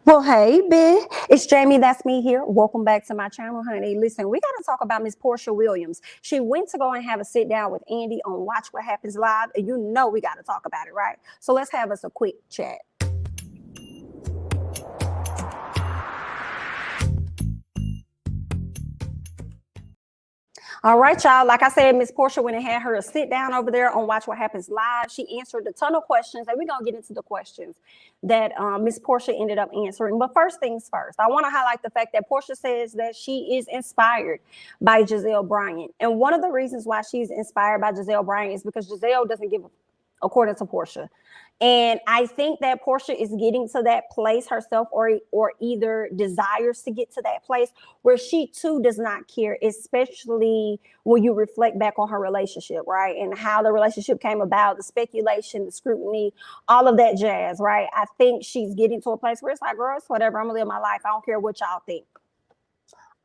Well, hey, bitch. It's Jamie. That's me here. Welcome back to my channel, honey. Listen, we got to talk about Miss Porsha Williams. She went to go and have a sit down with Andy on Watch What Happens Live. And you know we got to talk about it, right? So let's have us a quick chat. All right, y'all. Like I said, Miss Porsha went and had her a sit down over there on Watch What Happens Live. She answered a ton of questions, and we're going to get into the questions that Miss Porsha ended up answering. But first things first, I want to highlight the fact that Porsha says that she is inspired by Gizelle Bryant. And one of the reasons why she's inspired by Gizelle Bryant is because Gizelle doesn't give, according to Porsha. And I think that Porsha is getting to that place herself, or either desires to get to that place where she too does not care, especially when you reflect back on her relationship, right? And how the relationship came about, the speculation, the scrutiny, all of that jazz, right? I think she's getting to a place where it's like, girl, it's whatever. I'm gonna live my life. I don't care what y'all think.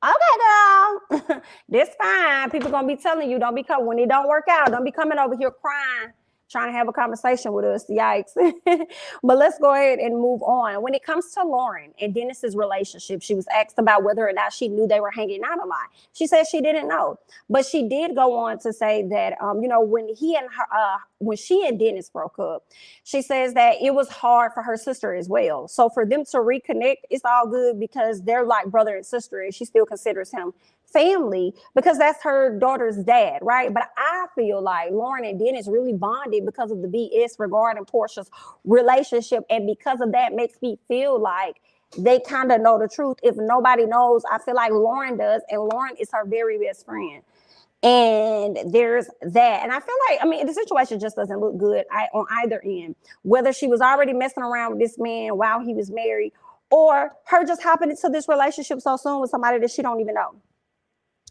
Okay, girl, this fine. People gonna be telling you, don't be coming when it don't work out. Don't be coming over here crying, trying to have a conversation with us. Yikes. But let's go ahead and move on. When it comes to Lauren and Dennis's relationship, she was asked about whether or not she knew they were hanging out a lot. She said she didn't know, but she did go on to say that, when she and Dennis broke up, she says that it was hard for her sister as well. So for them to reconnect, it's all good because they're like brother and sister, and she still considers him family because that's her daughter's dad, right? But I feel like Lauren and Dennis really bonded because of the BS regarding Porsha's relationship, and because of that makes me feel like they kind of know the truth. If nobody knows, I feel like Lauren does, and Lauren is her very best friend. And there's that. And I feel like, I mean, the situation just doesn't look good on either end, whether she was already messing around with this man while he was married, or her just hopping into this relationship so soon with somebody that she don't even know.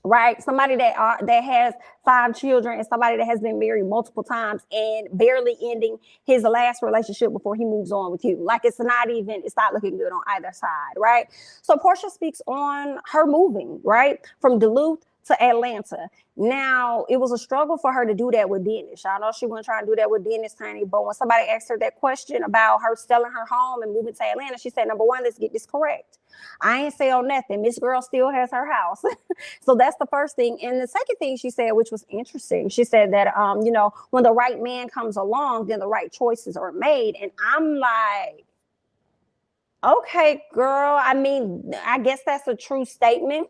Right? Somebody that has 5 children, and somebody that has been married multiple times and barely ending his last relationship before he moves on with you. Like it's not looking good on either side, right? So Porsha speaks on her moving, right, from Duluth to Atlanta. Now, it was a struggle for her to do that with Dennis. I know she wasn't trying to do that with Dennis, honey, but when somebody asked her that question about her selling her home and moving to Atlanta, she said, number one, let's get this correct. I ain't sell nothing. This girl still has her house. So that's the first thing. And the second thing she said, which was interesting, she said that, when the right man comes along, then the right choices are made. And I'm like, okay, girl, I mean, I guess that's a true statement.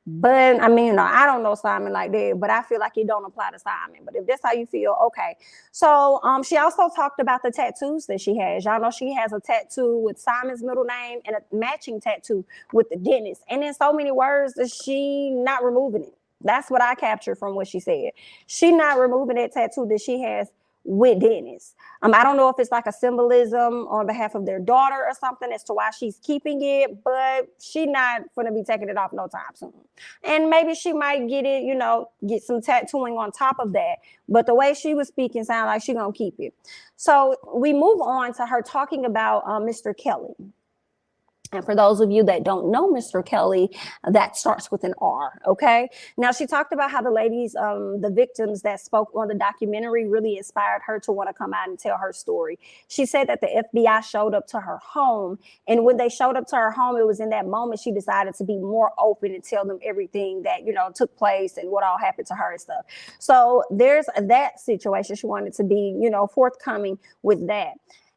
But I mean, I don't know Simon like that, but I feel like it don't apply to Simon. But if that's how you feel, okay. So she also talked about the tattoos that she has. Y'all know she has a tattoo with Simon's middle name and a matching tattoo with the Dennis. And in so many words that she not removing it. That's what I captured from what she said. She not removing that tattoo that she has with Dennis. I don't know if it's like a symbolism on behalf of their daughter or something as to why she's keeping it, but she not going to be taking it off no time soon. And maybe she might get it, get some tattooing on top of that. But the way she was speaking sounded like she's going to keep it. So we move on to her talking about Mr. Kelly. And for those of you that don't know Mr. Kelly, that starts with an R, okay? Now, she talked about how the ladies, the victims that spoke on the documentary really inspired her to want to come out and tell her story. She said that the FBI showed up to her home, and when they showed up to her home, it was in that moment she decided to be more open and tell them everything that, took place and what all happened to her and stuff. So there's that situation. She wanted to be, forthcoming with that.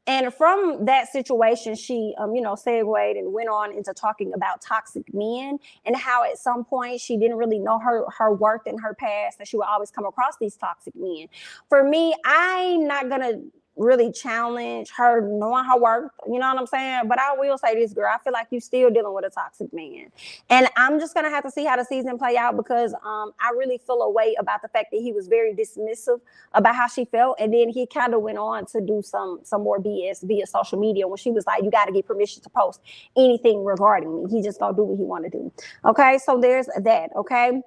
And from that situation, she, segued and went on into talking about toxic men and how at some point she didn't really know her worth in her past, and she would always come across these toxic men. For me, I'm not going to really challenge her knowing her worth, you know what I'm saying? But I will say this, girl, I feel like you're still dealing with a toxic man. And I'm just going to have to see how the season play out because I really feel a way about the fact that he was very dismissive about how she felt. And then he kind of went on to do some more BS via social media when she was like, you got to get permission to post anything regarding me. He just gonna do what he want to do. Okay, so there's that, okay?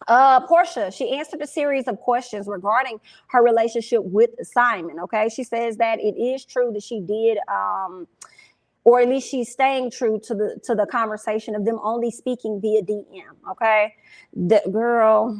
Porsha, she answered a series of questions regarding her relationship with Simon. Okay, she says that it is true that she did, or at least she's staying true to the conversation of them only speaking via DM. Okay, the girl.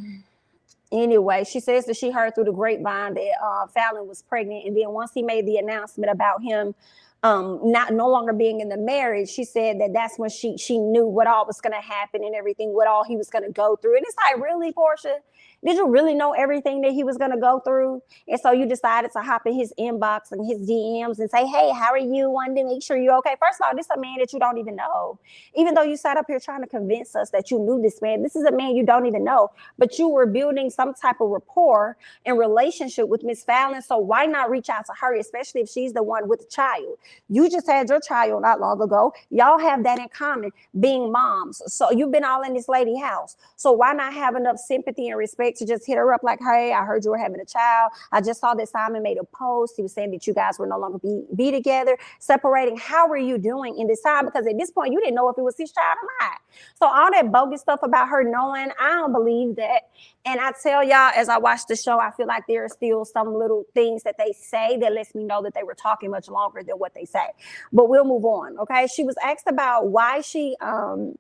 Anyway, she says that she heard through the grapevine that Fallon was pregnant, and then once he made the announcement about him not no longer being in the marriage, she said that that's when she knew what all was going to happen and everything, what all he was going to go through. And it's like, really, Porsha? Did you really know everything that he was going to go through? And so you decided to hop in his inbox and his DMs and say, hey, how are you? Wanted to make sure you're okay. First of all, this is a man that you don't even know. Even though you sat up here trying to convince us that you knew this man, this is a man you don't even know. But you were building some type of rapport and relationship with Miss Fallon. So why not reach out to her, especially if she's the one with the child? You just had your child not long ago. Y'all have that in common, being moms. So you've been all in this lady house. So why not have enough sympathy and respect to just hit her up like, hey, I heard you were having a child. I just saw that Simon made a post. He was saying that you guys were no longer be together, separating. How were you doing in this time? Because at this point, you didn't know if it was his child or not. So all that bogus stuff about her knowing, I don't believe that. And I tell y'all, as I watch the show, I feel like there are still some little things that they say that lets me know that they were talking much longer than what they say. But we'll move on, okay? She was asked about why she asked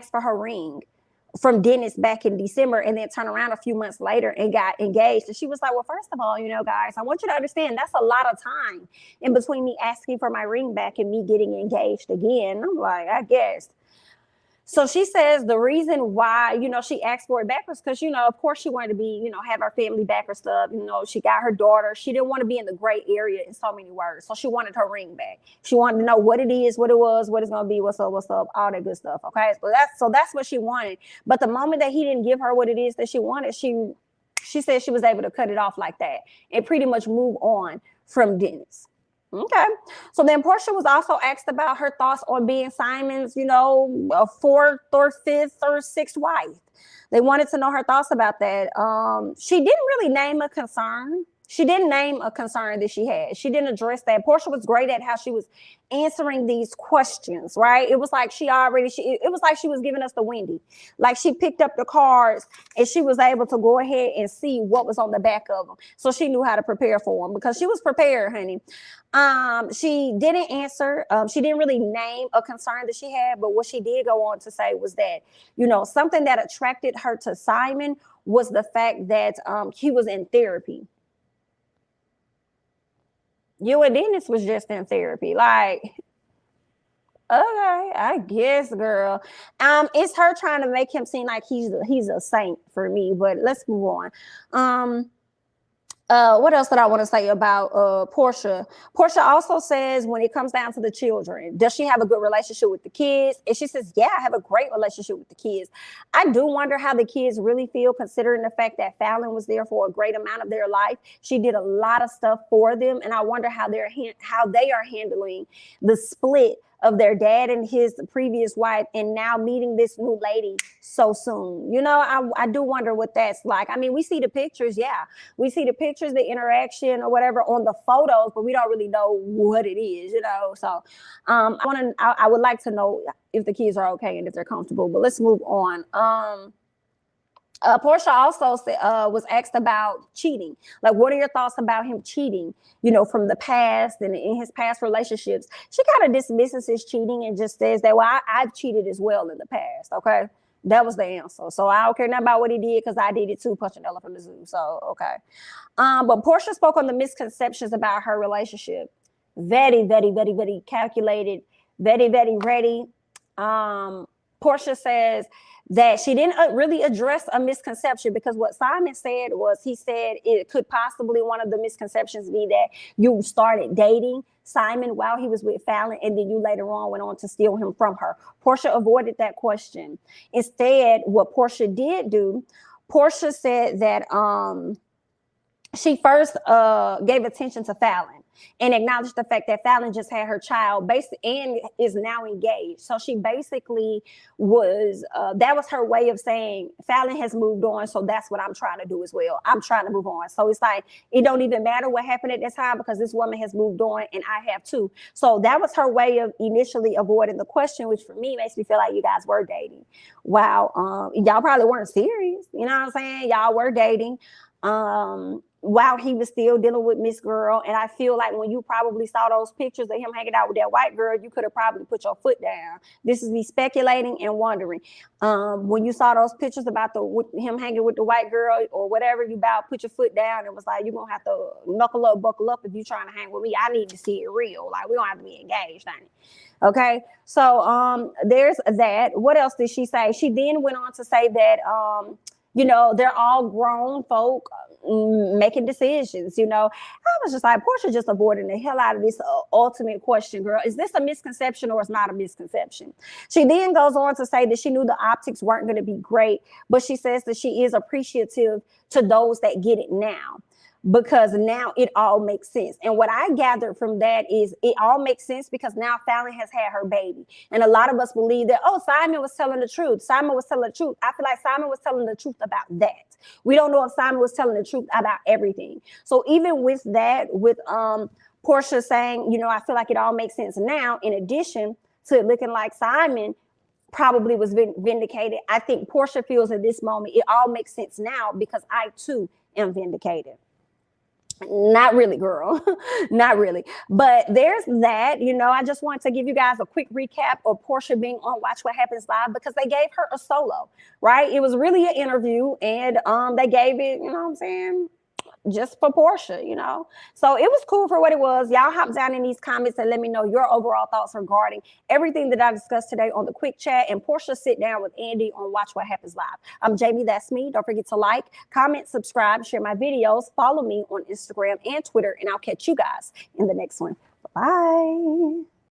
for her ring from Dennis back in December and then turned around a few months later and got engaged. And she was like, well, first of all, guys, I want you to understand that's a lot of time in between me asking for my ring back and me getting engaged again. I'm like, I guess. So she says the reason why, she asked for it back was because, of course she wanted to be, have her family back or stuff. She got her daughter. She didn't want to be in the gray area in so many words. So she wanted her ring back. She wanted to know what it is, what it was, what it's going to be, what's up, all that good stuff. Okay. So that's what she wanted. But the moment that he didn't give her what it is that she wanted, she said she was able to cut it off like that and pretty much move on from Dennis. Okay. So then Porsha was also asked about her thoughts on being Simon's, a fourth or fifth or sixth wife. They wanted to know her thoughts about that. She didn't really name a concern. She didn't name a concern that she had. She didn't address that. Porsha was great at how she was answering these questions, right? It was like it was like she was giving us the Wendy. Like she picked up the cards and she was able to go ahead and see what was on the back of them. So she knew how to prepare for them because she was prepared, honey. She didn't answer. She didn't really name a concern that she had, but what she did go on to say was that, something that attracted her to Simon was the fact that he was in therapy. You and Dennis was just in therapy. Like, okay, I guess, girl. It's her trying to make him seem like he's a saint for me, but let's move on. What else did I want to say about Porsha? Porsha also says when it comes down to the children, does she have a good relationship with the kids? And she says, yeah, I have a great relationship with the kids. I do wonder how the kids really feel considering the fact that Fallon was there for a great amount of their life. She did a lot of stuff for them. And I wonder how they are handling the split of their dad and his previous wife and now meeting this new lady so soon. I do wonder what that's like. I mean, we see the pictures. Yeah, we see the pictures, the interaction or whatever on the photos, but we don't really know what it is, So I would like to know if the kids are okay and if they're comfortable, but let's move on. Porsha also was asked about cheating. Like, what are your thoughts about him cheating, from the past and in his past relationships? She kind of dismisses his cheating and just says that, well, I've cheated as well in the past. Okay. That was the answer. So I don't care nothing about what he did because I did it too, punching Ella from the zoo. So, okay. But Porsha spoke on the misconceptions about her relationship. Very, very, very, very calculated, very, very ready. Porsha says that she didn't really address a misconception because what Simon said was, he said it could possibly, one of the misconceptions be that you started dating Simon while he was with Fallon and then you later on went on to steal him from her. Porsha avoided that question. Instead, what Porsha did do, Porsha said that she first gave attention to Fallon and acknowledged the fact that Fallon just had her child and is now engaged. So she basically was, that was her way of saying Fallon has moved on. So that's what I'm trying to do as well. I'm trying to move on. So it's like, it don't even matter what happened at this time because this woman has moved on and I have too. So that was her way of initially avoiding the question, which for me makes me feel like you guys were dating. Wow. Y'all probably weren't serious. You know what I'm saying? Y'all were dating. while he was still dealing with Miss Girl. And I feel like when you probably saw those pictures of him hanging out with that white girl, you could have probably put your foot down. This is me speculating and wondering. When you saw those pictures about him hanging with the white girl or whatever, you about put your foot down and was like, you're going to have to knuckle up, buckle up if you're trying to hang with me. I need to see it real. Like, we don't have to be engaged, honey. Okay, so there's that. What else did she say? She then went on to say that, you know, they're all grown folk making decisions, you know. I was just like, Porsha just avoiding the hell out of this ultimate question, girl. Is this a misconception or is not a misconception? She then goes on to say that she knew the optics weren't going to be great, but she says that she is appreciative to those that get it now, because now it all makes sense. And what I gathered from that is it all makes sense because now Fallon has had her baby. And a lot of us believe that, oh, Simon was telling the truth. Simon was telling the truth. I feel like Simon was telling the truth about that. We don't know if Simon was telling the truth about everything. So even with that, with Porsha saying, you know, I feel like it all makes sense now, in addition to it looking like Simon probably was vindicated, I think Porsha feels at this moment, it all makes sense now because I too am vindicated. Not really, girl. Not really. But there's that, you know, I just wanted to give you guys a quick recap of Porsha being on Watch What Happens Live because they gave her a solo, right? It was really an interview and they gave it, you know what I'm saying, just for Porsha, you know. So it was cool for what it was. Y'all hop down in these comments and let me know your overall thoughts regarding everything that I discussed today on the quick chat and Porsha sit down with Andy on Watch What Happens Live. I'm Jamie, that's me. Don't forget to like, comment, subscribe, share my videos, follow me on Instagram and Twitter, and I'll catch you guys in the next one. Bye.